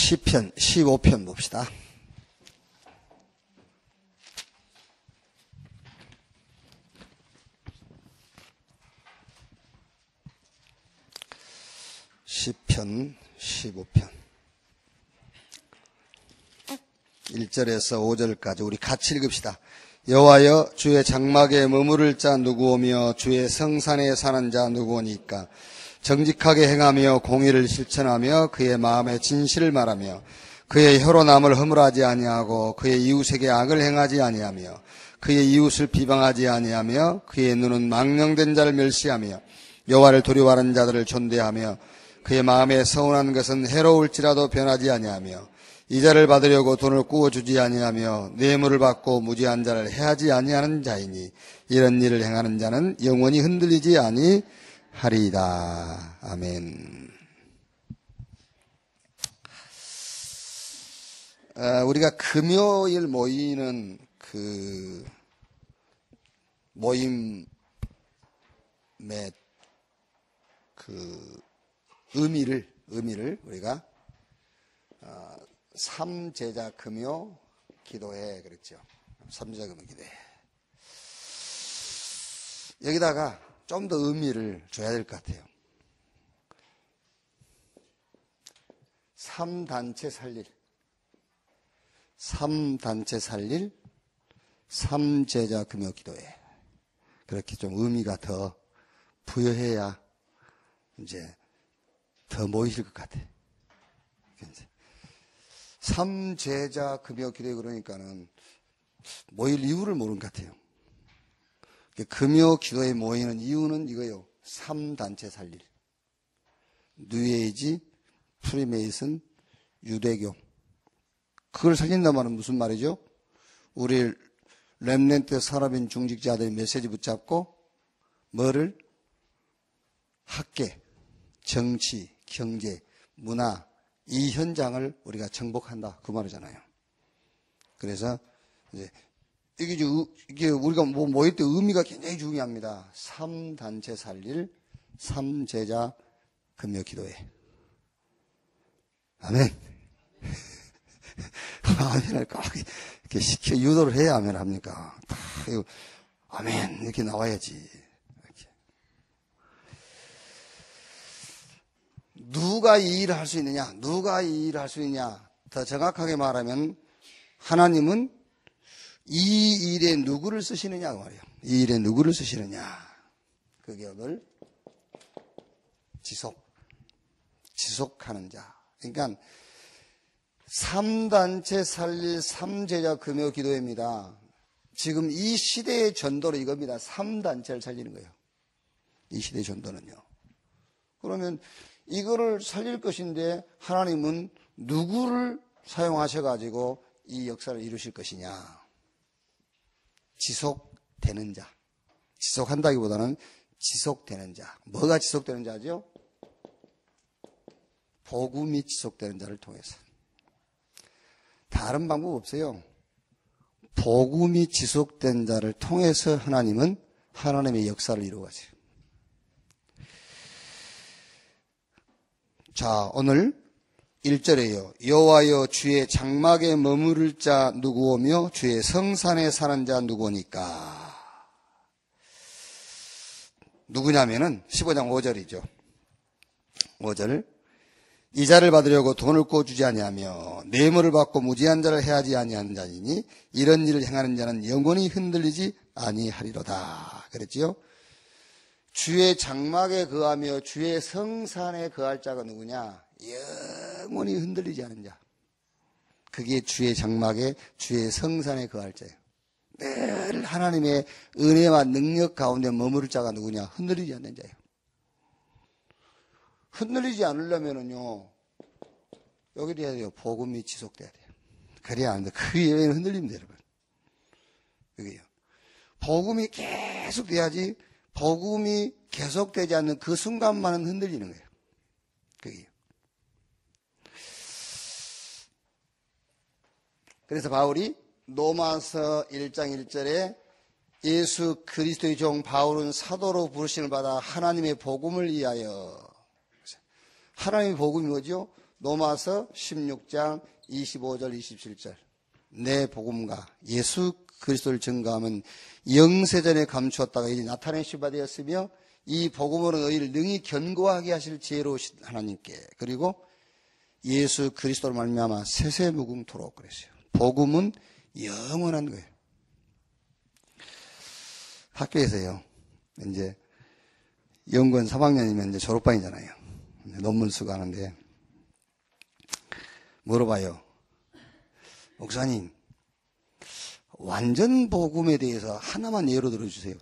시편 15편 봅시다. 시편 15편 1절에서 5절까지 우리 같이 읽읍시다. 여호와여, 주의 장막에 머무를 자 누구오며 주의 성산에 사는 자 누구오니까. 정직하게 행하며 공의를 실천하며 그의 마음에 진실을 말하며 그의 혀로 남을 허물하지 아니하고 그의 이웃에게 악을 행하지 아니하며 그의 이웃을 비방하지 아니하며 그의 눈은 망령된 자를 멸시하며 여호와를 두려워하는 자들을 존대하며 그의 마음에 서운한 것은 해로울지라도 변하지 아니하며 이자를 받으려고 돈을 꾸어주지 아니하며 뇌물을 받고 무지한 자를 해하지 아니하는 자이니 이런 일을 행하는 자는 영원히 흔들리지 아니하리이다. 아멘. 우리가 금요일 모이는 그 모임의 그 의미를 우리가 삼제자 금요 기도회 그랬죠. 삼제자 금요 기도회. 여기다가 좀 더 의미를 줘야 될 것 같아요. 3단체 살릴 삼제자 금요 기도회. 그렇게 좀 의미가 더 부여해야 이제 더 모이실 것 같아. 삼제자 금요 기도회 그러니까는 모일 이유를 모르는 것 같아요. 금요 기도에 모이는 이유는 이거요. 3단체 살릴. 뉴에이지, 프리메이슨, 유대교. 그걸 살린단 말은 무슨 말이죠? 우리 렘넌트 산업인 중직자들의 메시지 붙잡고 뭐를? 학계, 정치, 경제, 문화 이 현장을 우리가 정복한다. 그 말이잖아요. 그래서 이제 이게 우리가 모일 때 의미가 굉장히 중요합니다. 3단체 살릴 삼제자 금요 기도회. 아멘. 아멘을 꼭 이렇게 시켜 유도를 해야 아멘 합니까? 아멘 이렇게 나와야지. 이렇게. 누가 이 일을 할 수 있느냐? 누가 이 일을 할 수 있냐? 더 정확하게 말하면 하나님은 이 일에 누구를 쓰시느냐 그 말이에요. 이 일에 누구를 쓰시느냐. 그 격을 지속하는 자. 그러니까 3단체 살릴 삼제자 금요 기도회입니다. 지금 이 시대의 전도는 이겁니다. 3단체를 살리는 거예요. 이 시대의 전도는요. 그러면 이거를 살릴 것인데 하나님은 누구를 사용하셔가지고 이 역사를 이루실 것이냐. 지속되는 자. 지속한다기보다는 지속되는 자. 뭐가 지속되는 자죠? 복음이 지속되는 자를 통해서. 다른 방법 없어요. 복음이 지속된 자를 통해서 하나님은 하나님의 역사를 이루어가세요. 자, 오늘 1절에요. 여호와여, 주의 장막에 머무를 자 누구오며 주의 성산에 사는 자 누구니까. 누구냐면은 15장 5절이죠. 5절. 이자를 받으려고 돈을 꾸어주지 아니하며 뇌물을 받고 무지한 자를 해하지 아니하는 자이니 이런 일을 행하는 자는 영원히 흔들리지 아니하리로다. 그랬지요? 주의 장막에 거하며 주의 성산에 거할 자가 누구냐? 영원히 흔들리지 않은 자. 그게 주의 장막에 주의 성산에 거할 자예요. 늘 하나님의 은혜와 능력 가운데 머무를 자가 누구냐? 흔들리지 않는 자예요. 흔들리지 않으려면은요, 여기 해야 돼요. 복음이 지속돼야 돼요. 그래야 안 돼. 그 이외에는 흔들리면 돼요, 여러분. 여기요. 복음이 계속 돼야지, 복음이 계속되지 않는 그 순간만은 흔들리는 거예요. 그게요. 그래서 바울이 로마서 1장 1절에 예수 그리스도의 종 바울은 사도로 부르심을 받아 하나님의 복음을 위하여. 하나님의 복음이 뭐죠? 로마서 16장 25절 27절. 내 복음과 예수 그리스도를 증거하면 영세전에 감추었다가 이제 나타내시 바 되었으며 이 복음으로 너희를 능히 견고하게 하실 지혜로우신 하나님께 그리고 예수 그리스도로 말미암아 세세무궁토록 그랬어요. 복음은 영원한 거예요. 학교에서요. 이제 연구원 3학년이면 이제 졸업반이잖아요. 논문 쓰고 하는데 물어봐요. 목사님, 완전 복음에 대해서 하나만 예로 들어주세요.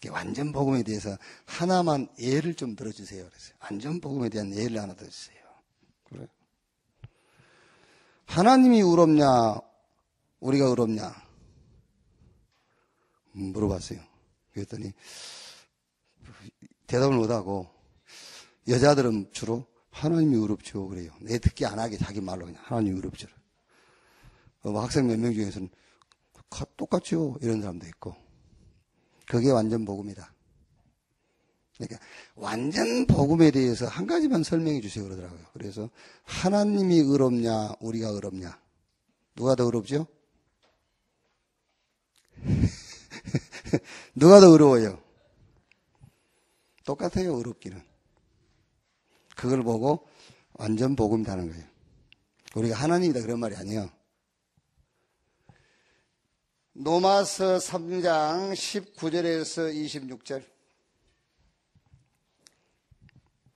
완전 복음에 대해서 하나만 예를 좀 들어주세요. 그래서 완전 복음에 대한 예를 하나 들어주세요. 그래. 하나님이 의롭냐, 우리가 의롭냐? 물어봤어요. 그랬더니 대답을 못하고 여자들은 주로 하나님이 의롭죠. 그래요. 내 듣기 안 하게 자기 말로 그냥 하나님이 의롭죠. 학생 몇 명 중에서는 똑같죠. 이런 사람도 있고. 그게 완전 복음이다. 그러니까 완전 복음에 대해서 한 가지만 설명해 주세요 그러더라고요. 그래서 하나님이 의롭냐 우리가 의롭냐 누가 더 의롭죠? 누가 더 의로워요? 똑같아요. 의롭기는. 그걸 보고 완전 복음이라는 거예요. 우리가 하나님이다 그런 말이 아니에요. 로마서 3장 19절에서 26절.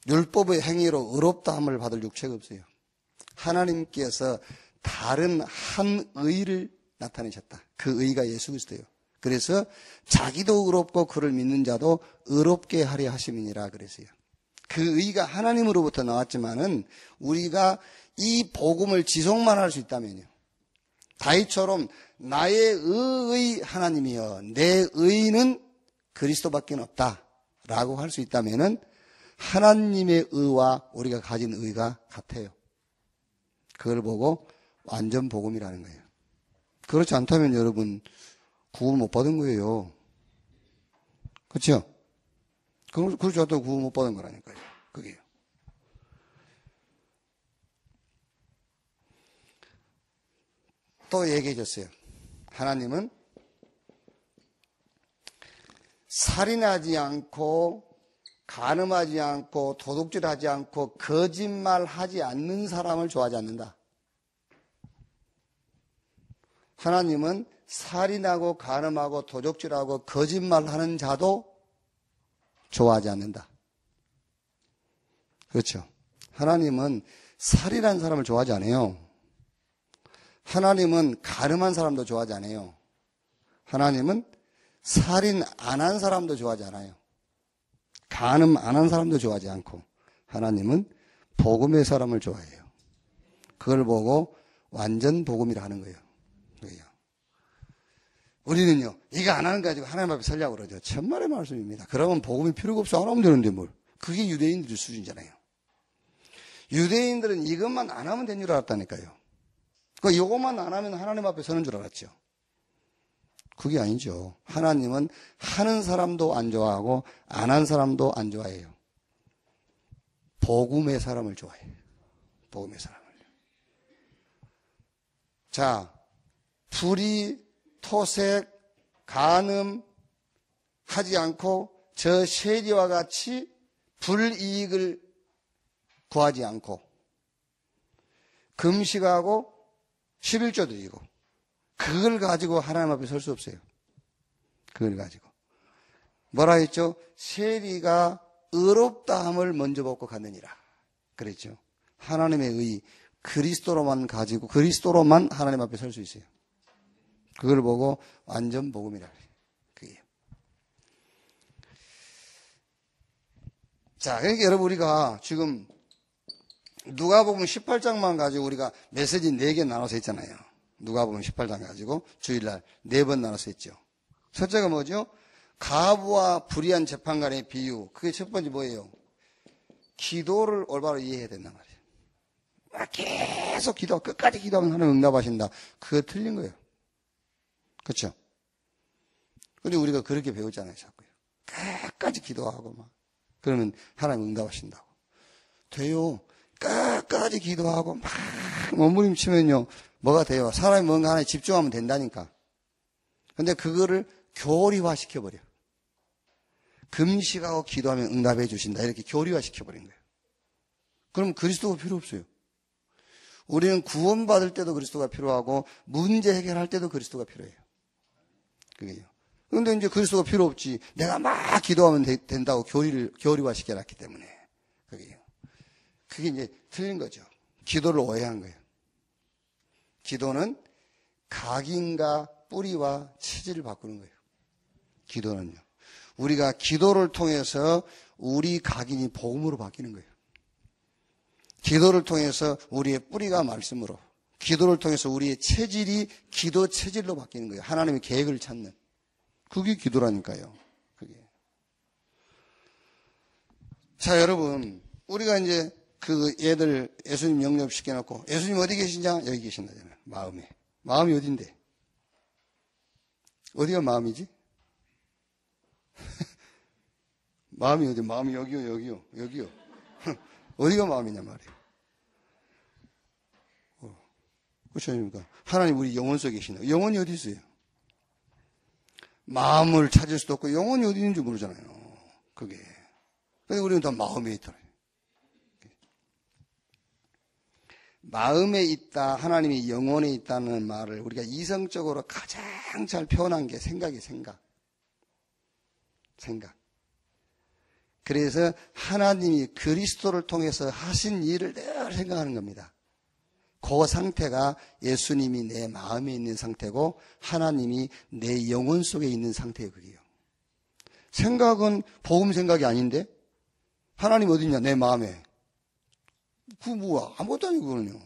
율법의 행위로 의롭다함을 받을 육체가 없어요. 하나님께서 다른 한 의를 나타내셨다. 그 의가 예수 그리스도예요. 그래서 자기도 의롭고 그를 믿는 자도 의롭게 하려 하심이니라 그랬어요. 그 의가 하나님으로부터 나왔지만은 우리가 이 복음을 지속만 할 수 있다면요. 다윗처럼 나의 의의 하나님이여 내 의는 그리스도밖에 없다라고 할 수 있다면은 하나님의 의와 우리가 가진 의가 같아요. 그걸 보고 완전 복음이라는 거예요. 그렇지 않다면 여러분 구원 못 받은 거예요. 그렇죠? 그렇지 않다고 구원 못 받은 거라니까요. 그게요. 또 얘기해 줬어요. 하나님은 살인하지 않고 간음하지 않고 도둑질하지 않고 거짓말하지 않는 사람을 좋아하지 않는다. 하나님은 살인하고 간음하고 도둑질하고 거짓말하는 자도 좋아하지 않는다. 그렇죠? 하나님은 살인한 사람을 좋아하지 않아요. 하나님은 간음한 사람도 좋아하지 않아요. 하나님은 살인 안 한 사람도 좋아하지 않아요. 간음 안 한 사람도 좋아하지 않고 하나님은 복음의 사람을 좋아해요. 그걸 보고 완전 복음이라 하는 거예요. 우리는요, 이거 안 하는 거 가지고 하나님 앞에 서려고 그러죠. 천만의 말씀입니다. 그러면 복음이 필요가 없어. 안 하면 되는데 뭘. 그게 유대인들 수준이잖아요. 유대인들은 이것만 안 하면 되는 줄 알았다니까요. 이것만 안 하면 하나님 앞에 서는 줄 알았죠. 그게 아니죠. 하나님은 하는 사람도 안 좋아하고 안 한 사람도 안 좋아해요. 복음의 사람을 좋아해요. 복음의 사람을. 자, 불의, 토색, 간음 하지 않고 저 세리와 같이 불이익을 구하지 않고 금식하고 11조 드리고 그걸 가지고 하나님 앞에 설 수 없어요. 그걸 가지고. 뭐라 했죠? 세리가 의롭다함을 먼저 받고 갔느니라. 그랬죠. 하나님의 의, 그리스도로만 가지고 그리스도로만 하나님 앞에 설 수 있어요. 그걸 보고 완전 복음이라 그래요. 그게. 자, 그러니까 여러분 우리가 지금 누가복음 18장만 가지고 우리가 메시지 4개 나눠서 했잖아요. 누가복음 18장 가지고 주일날 4번 나눠서 했죠. 첫째가 뭐죠? 가부와 불의한 재판관의 비유. 그게 첫 번째 뭐예요? 기도를 올바로 이해해야 된단 말이에요. 계속 기도하고 끝까지 기도하면 하나님 응답하신다. 그거 틀린 거예요. 그렇죠? 근데 우리가 그렇게 배우잖아요, 자꾸요. 끝까지 기도하고 막. 그러면 하나님 응답하신다고. 돼요. 끝까지 기도하고 막 몸부림치면요, 뭐가 돼요? 사람이 뭔가 하나에 집중하면 된다니까. 근데 그거를 교리화 시켜버려. 금식하고 기도하면 응답해 주신다. 이렇게 교리화 시켜버린 거예요. 그럼 그리스도가 필요 없어요. 우리는 구원받을 때도 그리스도가 필요하고 문제 해결할 때도 그리스도가 필요해요. 그게요. 그런데 이제 그리스도가 필요 없지. 내가 막 기도하면 된다고 교리화 시켜놨기 때문에. 그게요. 그게 이제 틀린 거죠. 기도를 오해한 거예요. 기도는 각인과 뿌리와 체질을 바꾸는 거예요. 기도는요. 우리가 기도를 통해서 우리 각인이 복음으로 바뀌는 거예요. 기도를 통해서 우리의 뿌리가 말씀으로, 기도를 통해서 우리의 체질이 기도 체질로 바뀌는 거예요. 하나님의 계획을 찾는. 그게 기도라니까요. 그게. 자, 여러분, 우리가 이제 그 애들 예수님 영접시켜놓고, 예수님 어디 계시냐? 여기 계신다잖아요. 마음에. 마음이 어딘데? 어디가 마음이지? 마음이 어디? 마음이 여기요. 어디가 마음이냐 말이에요. 그렇죠? 하나님 우리 영혼 속에 계시나? 영혼이 어디 있어요? 마음을 찾을 수도 없고 영혼이 어디 있는지 모르잖아요. 그게. 근데 우리는 다 마음에 있더라고요. 마음에 있다, 하나님이 영혼에 있다는 말을 우리가 이성적으로 가장 잘 표현한 게 생각이에요. 생각. 그래서 하나님이 그리스도를 통해서 하신 일을 늘 생각하는 겁니다. 그 상태가 예수님이 내 마음에 있는 상태고 하나님이 내 영혼 속에 있는 상태예요. 그게요. 생각은 복음 생각이 아닌데 하나님 어디 있냐? 내 마음에. 그거 뭐야? 아무것도 아니고 그거는요.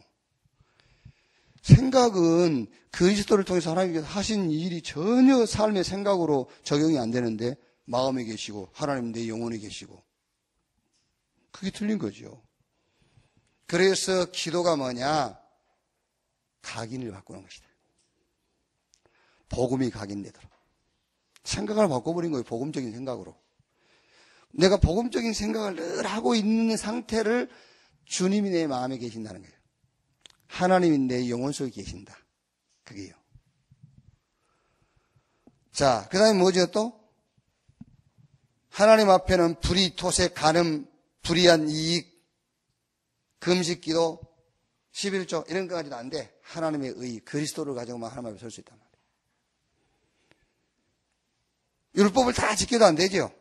생각은 그리스도를 통해서 하나님께서 하신 일이 전혀 삶의 생각으로 적용이 안 되는데 마음에 계시고 하나님 내 영혼에 계시고 그게 틀린 거죠. 그래서 기도가 뭐냐? 각인을 바꾸는 것이다. 복음이 각인되도록. 생각을 바꿔버린 거예요. 복음적인 생각으로. 내가 복음적인 생각을 늘 하고 있는 상태를 주님이 내 마음에 계신다는 거예요. 하나님이 내 영혼 속에 계신다. 그게요. 자, 그 다음에 뭐죠 또? 하나님 앞에는 불의, 토색, 간음, 불의한 이익, 금식기도, 11조 이런 거 가지고는 안 돼. 하나님의 의, 그리스도를 가지고만 하나님 앞에 설 수 있단 말이에요. 율법을 다 지켜도 안 되죠.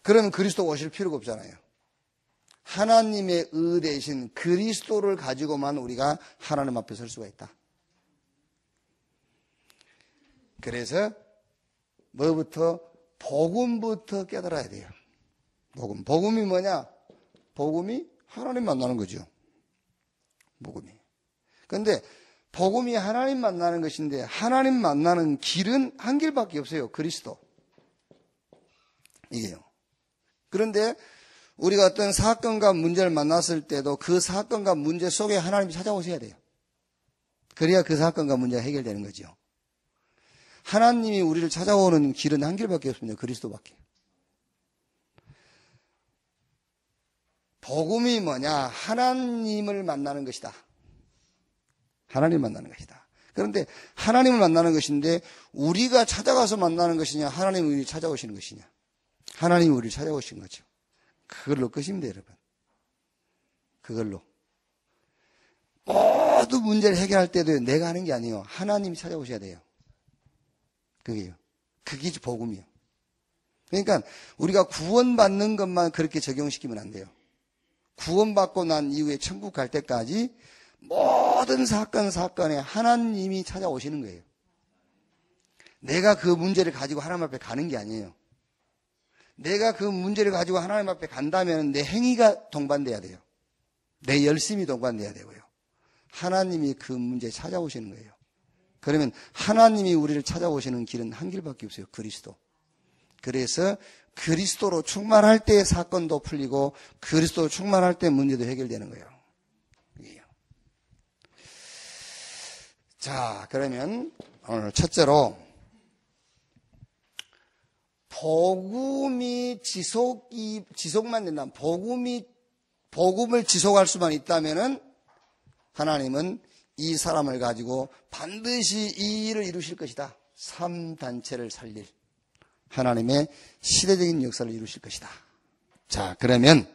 그러면 그리스도 오실 필요가 없잖아요. 하나님의 의 대신 그리스도를 가지고만 우리가 하나님 앞에 설 수가 있다. 그래서 뭐부터? 복음부터 깨달아야 돼요. 복음이 뭐냐? 복음이 하나님 만나는 거죠. 복음이. 그런데 복음이 하나님 만나는 것인데 하나님 만나는 길은 한 길밖에 없어요. 그리스도. 이게요. 그런데 우리가 어떤 사건과 문제를 만났을 때도 그 사건과 문제 속에 하나님이 찾아오셔야 돼요. 그래야 그 사건과 문제가 해결되는 거죠. 하나님이 우리를 찾아오는 길은 한 길밖에 없습니다. 그리스도밖에. 복음이 뭐냐? 하나님을 만나는 것이다. 하나님을 만나는 것이다. 그런데 하나님을 만나는 것인데 우리가 찾아가서 만나는 것이냐? 하나님이 우리를 찾아오시는 것이냐? 하나님이 우리를 찾아오신 거죠. 그걸로 끝입니다, 여러분. 그걸로. 모든 문제를 해결할 때도 내가 하는 게 아니에요. 하나님이 찾아오셔야 돼요. 그게요. 그게 복음이요. 그러니까 우리가 구원받는 것만 그렇게 적용시키면 안 돼요. 구원받고 난 이후에 천국 갈 때까지 모든 사건에 하나님이 찾아오시는 거예요. 내가 그 문제를 가지고 하나님 앞에 가는 게 아니에요. 내가 그 문제를 가지고 하나님 앞에 간다면 내 행위가 동반돼야 돼요. 내 열심이 동반돼야 되고요. 하나님이 그 문제에 찾아오시는 거예요. 그러면 하나님이 우리를 찾아오시는 길은 한 길밖에 없어요. 그리스도. 그래서 그리스도로 충만할 때 사건도 풀리고 그리스도로 충만할 때 문제도 해결되는 거예요. 자, 그러면 오늘 첫째로 복음이 지속만 된다면, 복음을 지속할 수만 있다면은 하나님은 이 사람을 가지고 반드시 이 일을 이루실 것이다. 3단체를 살릴 하나님의 시대적인 역사를 이루실 것이다. 자, 그러면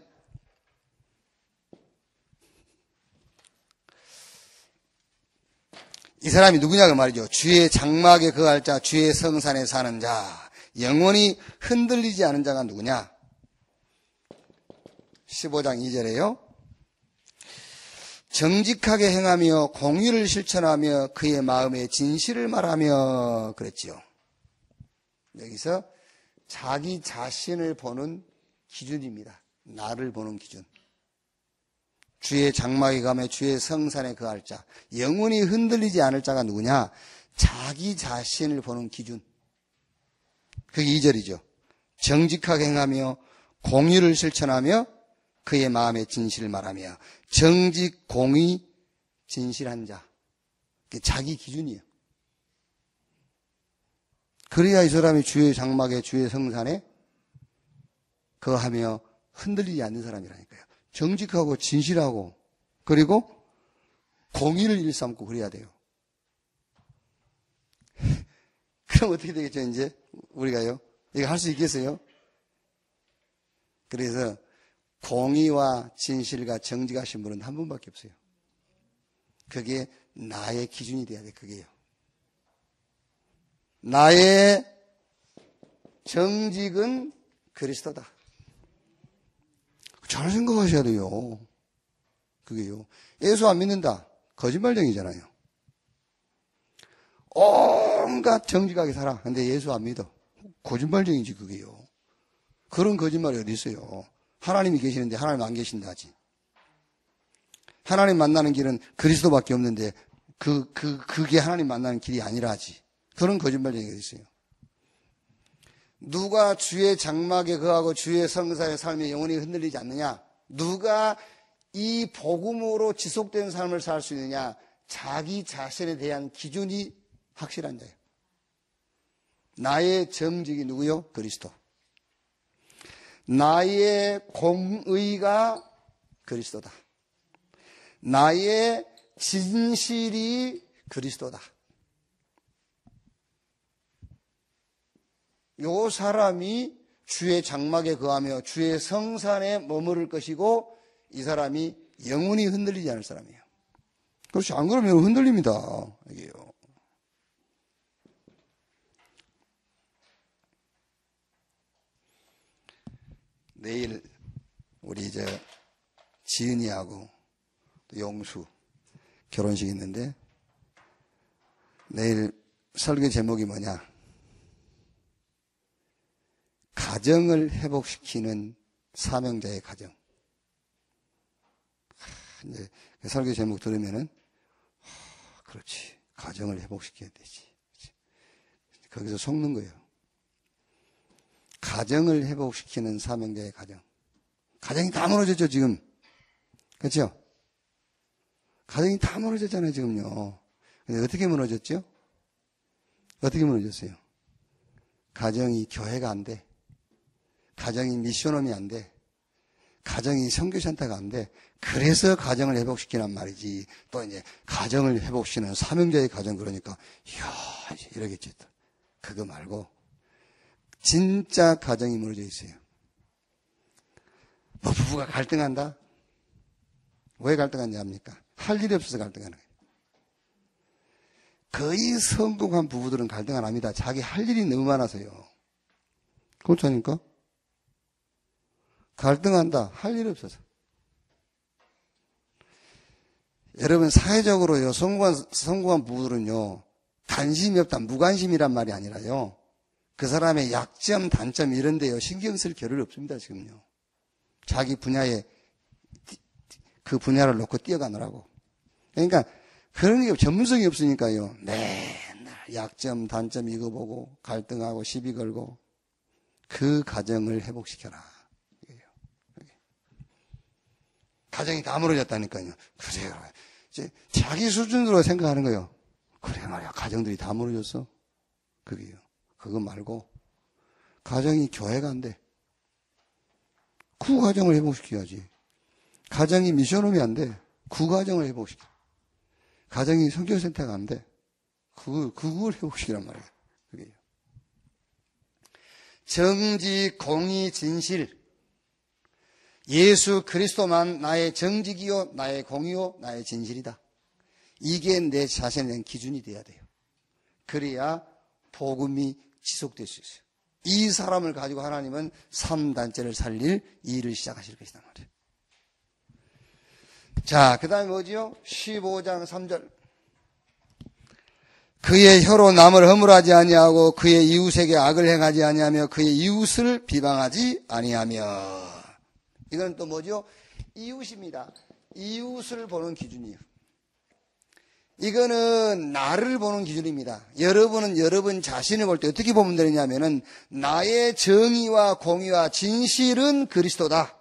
이 사람이 누구냐 그 말이죠. 주의 장막에 거할 자, 주의 성산에 사는 자, 영원히 흔들리지 않은 자가 누구냐? 15장 2절에요. 정직하게 행하며 공의를 실천하며 그의 마음에 진실을 말하며 그랬지요. 여기서 자기 자신을 보는 기준입니다. 나를 보는 기준. 주의 장막에 가며 주의 성산에 거할 자, 영원히 흔들리지 않을 자가 누구냐? 자기 자신을 보는 기준. 그게 2절이죠. 정직하게 행하며 공의를 실천하며 그의 마음의 진실을 말하며. 정직, 공의, 진실한 자. 그게 자기 기준이에요. 그래야 이 사람이 주의 장막에 주의 성산에 거하며 흔들리지 않는 사람이라니까요. 정직하고 진실하고 그리고 공의를 일삼고 그래야 돼요. 그럼 어떻게 되겠죠, 이제? 우리가요? 이거 할 수 있겠어요? 그래서 공의와 진실과 정직하신 분은 한 분밖에 없어요. 그게 나의 기준이 돼야 돼, 그게요. 나의 정직은 그리스도다. 잘 생각하셔야 돼요. 그게요. 예수 안 믿는다. 거짓말쟁이잖아요. 온갖 정직하게 살아. 근데 예수 안 믿어. 거짓말쟁이지, 그게요. 그런 거짓말이 어디 있어요. 하나님이 계시는데 하나님 안 계신다지. 하나님 만나는 길은 그리스도밖에 없는데 그게 하나님 만나는 길이 아니라지. 그런 거짓말쟁이가 있어요. 누가 주의 장막에 거하고 주의 성사의 삶에 영원히 흔들리지 않느냐? 누가 이 복음으로 지속된 삶을 살 수 있느냐? 자기 자신에 대한 기준이 확실한 자예요. 나의 정직이 누구요? 그리스도. 나의 공의가 그리스도다. 나의 진실이 그리스도다. 요 사람이 주의 장막에 거하며 주의 성산에 머무를 것이고 이 사람이 영원히 흔들리지 않을 사람이에요. 그렇지, 안 그러면 흔들립니다. 이게요. 내일 우리 지은이하고 용수 결혼식 있는데 내일 설교 제목이 뭐냐? 가정을 회복시키는 사명자의 가정. 이제 설교 제목 들으면은 그렇지, 가정을 회복시켜야 되지. 거기서 속는 거예요. 가정을 회복시키는 사명자의 가정. 가정이 다 무너졌죠, 지금. 그렇죠? 가정이 다 무너졌잖아요, 지금요. 근데 어떻게 무너졌죠? 어떻게 무너졌어요? 가정이 교회가 안 돼. 가정이 미션홈이 안 돼. 가정이 선교센터가 안 돼. 그래서 가정을 회복시키란 말이지. 또 이제 가정을 회복시키는 사명자의 가정 그러니까 이야 이러겠지. 또. 그거 말고 진짜 가정이 무너져 있어요. 뭐 부부가 갈등한다? 왜 갈등하냐 합니까? 할 일이 없어서 갈등하는 거예요. 거의 성공한 부부들은 갈등 안 합니다. 자기 할 일이 너무 많아서요. 그렇다니까? 갈등한다. 할 일이 없어서. 여러분 사회적으로요. 성공한 부부들은요. 관심이 없다. 무관심이란 말이 아니라요. 그 사람의 약점, 단점 이런 데요. 신경 쓸 겨를이 없습니다. 지금요. 자기 분야에 그 분야를 놓고 뛰어가느라고. 그러니까 그런 게 전문성이 없으니까요. 맨날 약점, 단점 이거 보고 갈등하고 시비 걸고 그 가정을 회복시켜라. 가정이 다 무너졌다니까요. 그래요. 이제 자기 수준으로 생각하는 거예요. 그래 말이야. 가정들이 다 무너졌어. 그게요. 그거 말고 가정이 교회가 안 돼. 구가정을 회복시켜야지. 가정이 미션홈이 안 돼. 구가정을 회복시켜. 가정이 성교센터가 안 돼. 그걸 회복시키란 말이에요. 그게요. 정직, 공의, 진실. 예수 그리스도만 나의 정직이요, 나의 공의요, 나의 진실이다. 이게 내 자신에 대한 기준이 돼야 돼요. 그래야 복음이 지속될 수 있어요. 이 사람을 가지고 하나님은 3단체를 살릴 일을 시작하실 것이다 말이에요. 자, 그 다음에 뭐지요? 15장 3절. 그의 혀로 남을 허물하지 아니하고 그의 이웃에게 악을 행하지 아니하며 그의 이웃을 비방하지 아니하며. 이건 또 뭐죠? 이웃입니다. 이웃을 보는 기준이에요. 이거는 나를 보는 기준입니다. 여러분은 여러분 자신을 볼 때 어떻게 보면 되느냐면은 나의 정의와 공의와 진실은 그리스도다.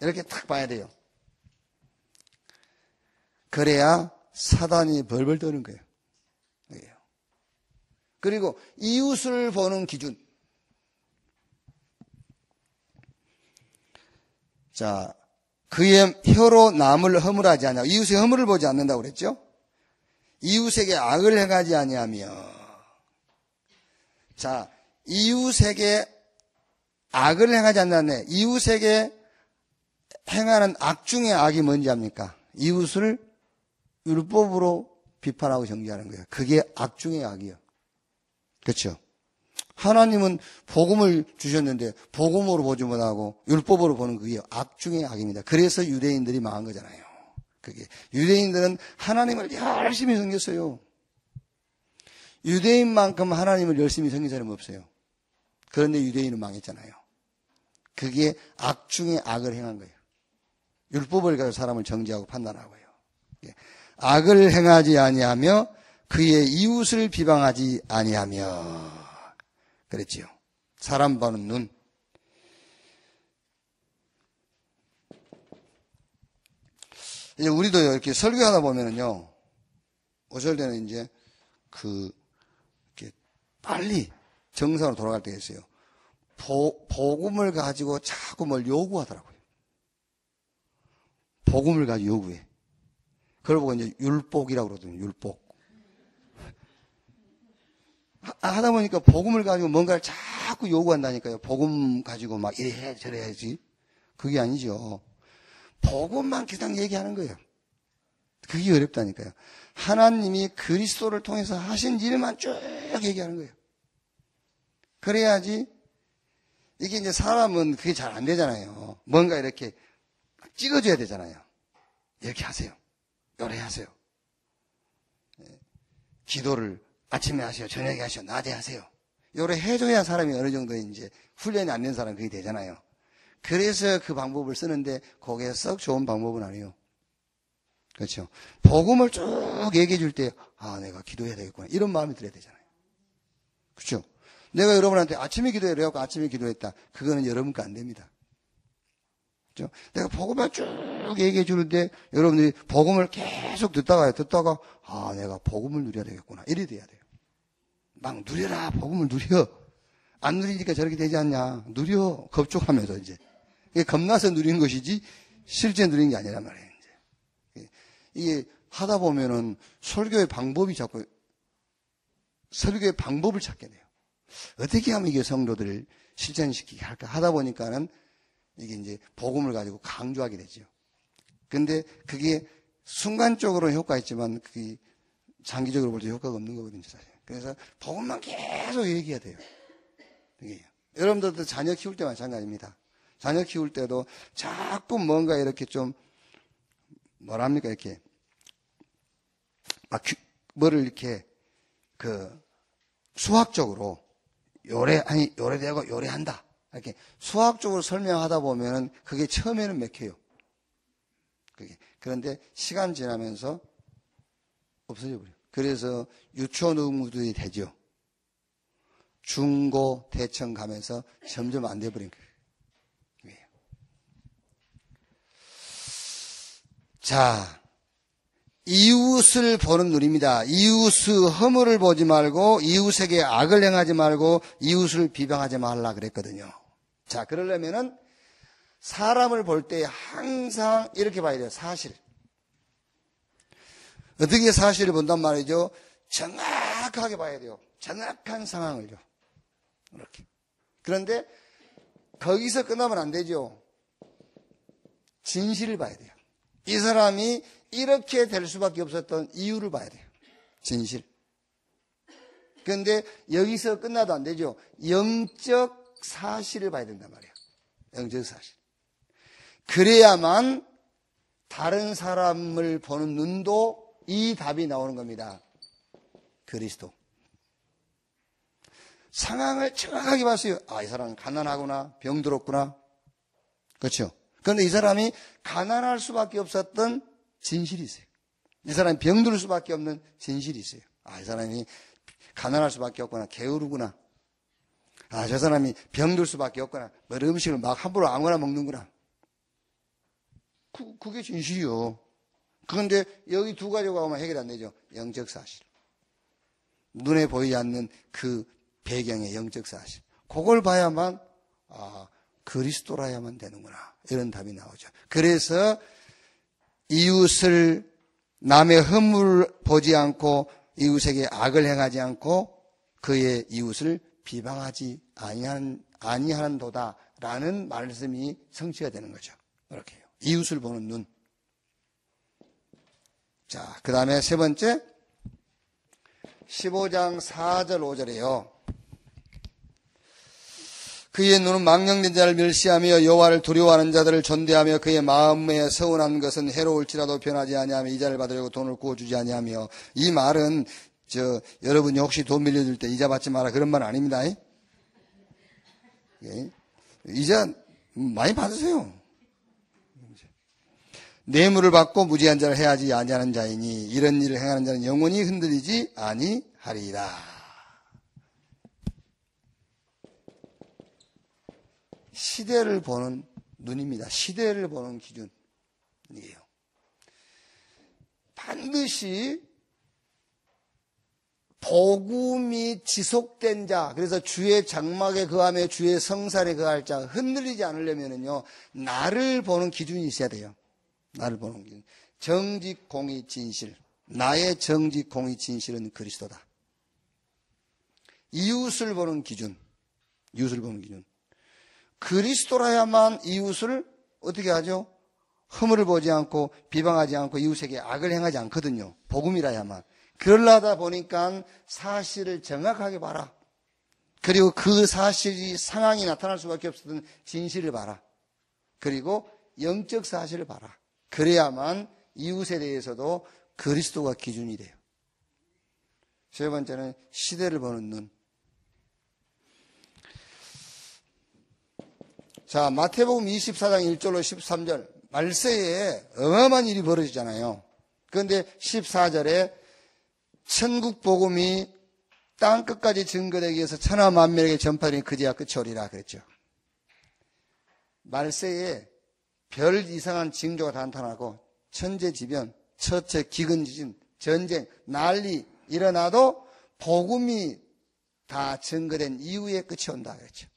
이렇게 딱 봐야 돼요. 그래야 사단이 벌벌 떠는 거예요. 그리고 이웃을 보는 기준. 자, 그의 혀로 남을 허물하지 않냐. 이웃의 허물을 보지 않는다고 그랬죠? 이웃에게 악을 행하지 아니하며. 자, 이웃에게 악을 행하지 않냐네. 이웃에게 행하는 악 중의 악이 뭔지 압니까? 이웃을 율법으로 비판하고 정죄하는 거예요. 그게 악 중의 악이에요. 그렇죠? 하나님은 복음을 주셨는데 복음으로 보지 못하고 율법으로 보는 그게 악 중의 악입니다. 그래서 유대인들이 망한 거잖아요. 그게 유대인들은 하나님을 열심히 섬겼어요. 유대인만큼 하나님을 열심히 섬긴 사람은 없어요. 그런데 유대인은 망했잖아요. 그게 악 중의 악을 행한 거예요. 율법을 가지고 사람을 정죄하고 판단하고요. 악을 행하지 아니하며 그의 이웃을 비방하지 아니하며. 그랬지요. 사람 보는 눈. 이제 우리도 이렇게 설교하다 보면은요, 어쩔 때는 이제 이렇게 빨리 정상으로 돌아갈 때가 있어요. 복음을 가지고 자꾸 뭘 요구하더라고요. 복음을 가지고 요구해. 그걸 보고 이제 율법이라고 그러거든요, 율법. 하다 보니까 복음을 가지고 뭔가를 자꾸 요구한다니까요. 복음 가지고 막 이래 해, 저래 해야지. 그게 아니죠. 복음만 그냥 얘기하는 거예요. 그게 어렵다니까요. 하나님이 그리스도를 통해서 하신 일만 쭉 얘기하는 거예요. 그래야지, 이게 이제 사람은 그게 잘 안 되잖아요. 뭔가 이렇게 찍어줘야 되잖아요. 이렇게 하세요. 요래 하세요. 기도를 아침에 하세요. 저녁에 하세요. 낮에 하세요. 요래 해줘야 사람이 어느 정도 이제 훈련이 안 된 사람은 그게 되잖아요. 그래서 그 방법을 쓰는데 그게 썩 좋은 방법은 아니에요. 그렇죠. 복음을 쭉 얘기해 줄 때, 아, 내가 기도해야 되겠구나. 이런 마음이 들어야 되잖아요. 그렇죠. 내가 여러분한테 아침에 기도해라고 아침에 기도했다. 그거는 여러분 거 안 됩니다. 그렇죠. 내가 복음을 쭉 얘기해 주는데 여러분들이 복음을 계속 듣다가, 아, 내가 복음을 누려야 되겠구나. 이래 돼야 돼요. 막 누려라. 복음을 누려. 안 누리니까 저렇게 되지 않냐. 누려. 겁족하면서 이제. 이게 겁나서 누리는 것이지 실제 누리는 게 아니란 말이에요. 이제. 이게 하다 보면은 설교의 방법을 찾게 돼요. 어떻게 하면 이게 성도들을 실천시키게 할까 하다 보니까는 이게 이제 복음을 가지고 강조하게 되죠. 근데 그게 순간적으로는 효과가 있지만 그게 장기적으로 볼 때 효과가 없는 거거든요, 사실. 그래서 복음만 계속 얘기해야 돼요. 이게 여러분들도 자녀 키울 때 마찬가지입니다. 자녀 키울 때도 자꾸 뭔가 이렇게 좀 뭐랍니까 이렇게 막 뭐를 이렇게 수학적으로 요래되고 요래한다. 이렇게 수학적으로 설명하다 보면은 그게 처음에는 맥혀요. 그런데 시간 지나면서 없어져 버려요. 그래서 유치원 의무들이 되죠. 중고, 대청 가면서 점점 안 돼버린 거예요. 자, 이웃을 보는 눈입니다. 이웃의 허물을 보지 말고 이웃에게 악을 행하지 말고 이웃을 비방하지 말라 그랬거든요. 자, 그러려면은 사람을 볼 때 항상 이렇게 봐야 돼요. 사실. 어떻게 사실을 본단 말이죠? 정확하게 봐야 돼요. 정확한 상황을요. 이렇게. 그런데 거기서 끝나면 안 되죠. 진실을 봐야 돼요. 이 사람이 이렇게 될 수밖에 없었던 이유를 봐야 돼요. 진실. 그런데 여기서 끝나도 안 되죠. 영적 사실을 봐야 된단 말이에요. 영적 사실. 그래야만 다른 사람을 보는 눈도 이 답이 나오는 겁니다. 그리스도. 상황을 정확하게 봤어요. 아, 이 사람은 가난하구나, 병들었구나. 그렇죠? 그런데 이 사람이 가난할 수밖에 없었던 진실이 있어요. 이 사람이 병들 수밖에 없는 진실이 있어요. 아, 이 사람이 가난할 수밖에 없구나, 게으르구나. 아, 저 사람이 병들 수밖에 없구나. 뭐 음식을 막 함부로 아무거나 먹는구나. 그게 진실이요. 그런데 여기 두 가지가 오면 해결 안 되죠. 영적 사실. 눈에 보이지 않는 그 배경의 영적 사실. 그걸 봐야만, 아, 그리스도라야만 되는구나. 이런 답이 나오죠. 그래서 이웃을 남의 허물을 보지 않고 이웃에게 악을 행하지 않고 그의 이웃을 비방하지 아니하는도다라는 말씀이 성취가 되는 거죠. 이렇게요. 이웃을 보는 눈. 자, 그 다음에 세 번째 15장 4절 5절에요. 그의 눈은 망령된 자를 멸시하며 여호와를 두려워하는 자들을 존대하며 그의 마음에 서운한 것은 해로울지라도 변하지 아니하며 이자를 받으려고 돈을 구워주지 아니하며. 이 말은 여러분이 혹시 돈 빌려줄 때 이자 받지 마라 그런 말 아닙니다. 예? 이자 많이 받으세요. 뇌물을 받고 무지한 자를 해하지 아니하는 자이니 이런 일을 행하는 자는 영원히 흔들리지 아니하리라. 시대를 보는 눈입니다. 시대를 보는 기준이에요. 반드시 복음이 지속된 자, 그래서 주의 장막에 거하며 주의 성산에 거할 자, 흔들리지 않으려면요, 나를 보는 기준이 있어야 돼요. 나를 보는 기준. 정직, 공의, 진실. 나의 정직, 공의, 진실은 그리스도다. 이웃을 보는 기준. 이웃을 보는 기준. 그리스도라야만 이웃을 어떻게 하죠? 허물을 보지 않고 비방하지 않고 이웃에게 악을 행하지 않거든요. 복음이라야만. 그러려다 보니까 사실을 정확하게 봐라. 그리고 그 사실이 상황이 나타날 수밖에 없었던 진실을 봐라. 그리고 영적 사실을 봐라. 그래야만 이웃에 대해서도 그리스도가 기준이 돼요. 세 번째는 시대를 보는 눈. 자, 마태복음 24장 1절로 13절. 말세에 어마어마한 일이 벌어지잖아요. 그런데 14절에 천국 복음이 땅 끝까지 증거되기 위해서 천하 만민에게 전파되니 그제야 끝이 오리라 그랬죠. 말세에 별 이상한 징조가 나타나고 천재지변, 처체, 기근지진, 전쟁, 난리 일어나도 복음이 다 증거된 이후에 끝이 온다 그랬죠.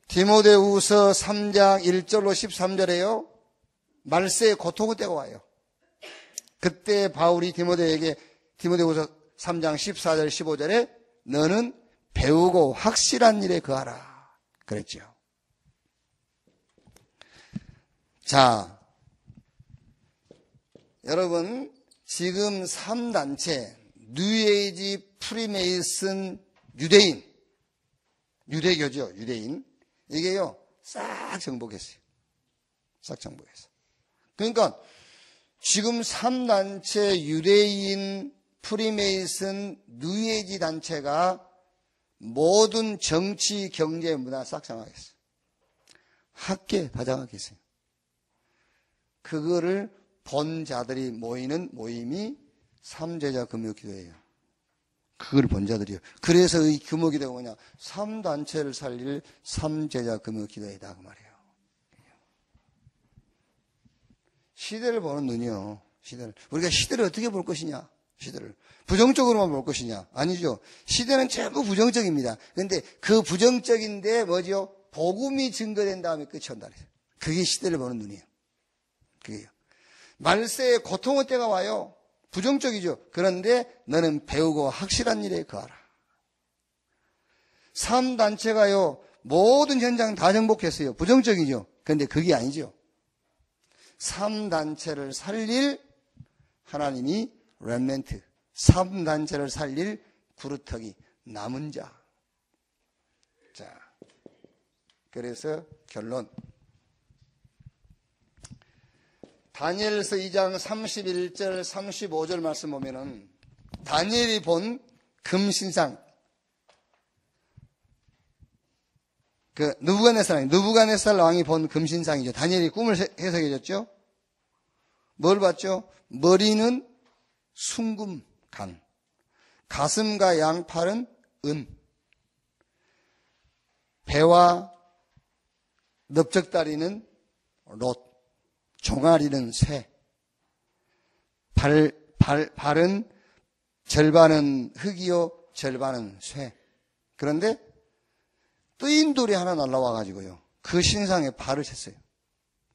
디모데후서 3장 1절로 13절에요. 말세에 고통의 때가 와요. 그때 바울이 디모데에게 디모데후서 3장 14절 15절에 너는 배우고 확실한 일에 거하라 그랬죠. 자, 여러분 지금 3단체 뉴에이지, 프리메이슨, 유대인, 유대교죠. 유대인. 이게요 싹 정복했어요. 싹 정복했어요. 그러니까 지금 3단체 유대인, 프리메이슨, 뉴에이지 단체가 모든 정치, 경제, 문화 싹 장악했어요. 학계 다 장악했어요. 그거를 본 자들이 모이는 모임이 삼제자 금요기도예요. 그걸 본 자들이요. 그래서 이 금요기도가 뭐냐? 3단체를 살릴 삼제자 금요기도이다 그 말이에요. 시대를 보는 눈이요. 시대를. 우리가 시대를 어떻게 볼 것이냐? 시대를. 부정적으로만 볼 것이냐? 아니죠. 시대는 전부 부정적입니다. 그런데 그 부정적인데 뭐죠? 복음이 증거된 다음에 끝이 온다. 그게 시대를 보는 눈이에요. 그게요. 말세에 고통의 때가 와요. 부정적이죠. 그런데 너는 배우고 확실한 일에 거하라. 3단체가요. 모든 현장 다 정복했어요. 부정적이죠. 그런데 그게 아니죠. 3단체를 살릴 하나님이 렘넌트, 3단체를 살릴 구루터기, 남은 자. 자, 그래서 결론. 다니엘서 2장 31절, 35절 말씀 보면은 다니엘이 본 금신상, 그 느부갓네살 왕이 본 금신상이죠. 다니엘이 꿈을 해석해 줬죠. 뭘 봤죠? 머리는 순금 간, 가슴과 양팔은 은, 배와 넓적다리는 롯, 종아리는 쇠, 발은 절반은 흙이요 절반은 쇠. 그런데 뜨인 돌이 하나 날라와 가지고요. 그 신상에 발을 쳤어요.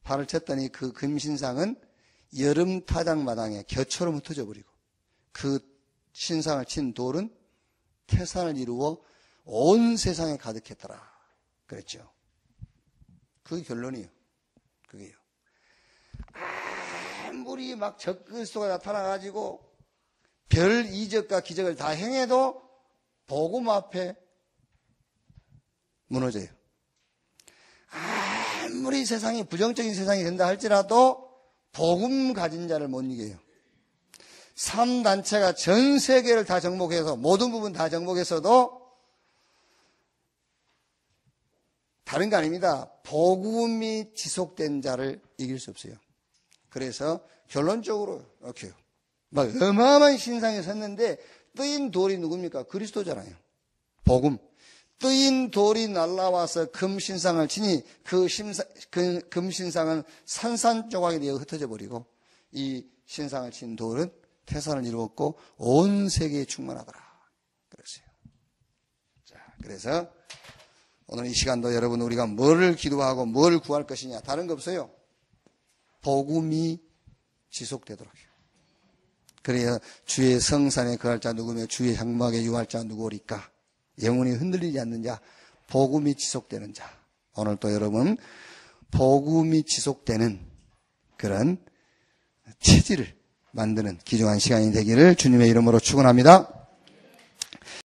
발을 쳤더니 그 금신상은 여름 타작마당에 겨처럼 흩어져 버리고 그 신상을 친 돌은 태산을 이루어 온 세상에 가득했더라. 그랬죠. 그게 결론이에요. 그게요. 아무리 막 적그리스도가 나타나가지고 별 이적과 기적을 다 행해도 복음 앞에 무너져요. 아무리 세상이 부정적인 세상이 된다 할지라도 복음 가진 자를 못 이겨요. 3단체가 전 세계를 다 정복해서 모든 부분 다 정복했어도 다른 거 아닙니다. 복음이 지속된 자를 이길 수 없어요. 그래서 결론적으로 이렇게요. 막 어마어마한 신상에 섰는데 뜨인 돌이 누굽니까? 그리스도잖아요. 복음. 뜨인 돌이 날라와서 금신상을 치니 그 금신상은 산산조각이 되어 흩어져 버리고 이 신상을 친 돌은 태산을 이루었고 온 세계에 충만하더라. 그랬어요. 자, 그래서 오늘 이 시간도 여러분 우리가 뭐를 기도하고 뭘 구할 것이냐 다른 거 없어요. 복음이 지속되도록 해요. 그래야 주의 성산에 거할 자 누구며 주의 장막에 유할 자 누구리까? 영혼이 흔들리지 않는 자, 복음이 지속되는 자. 오늘 또 여러분 복음이 지속되는 그런 체질을 만드는 귀중한 시간이 되기를 주님의 이름으로 축원합니다.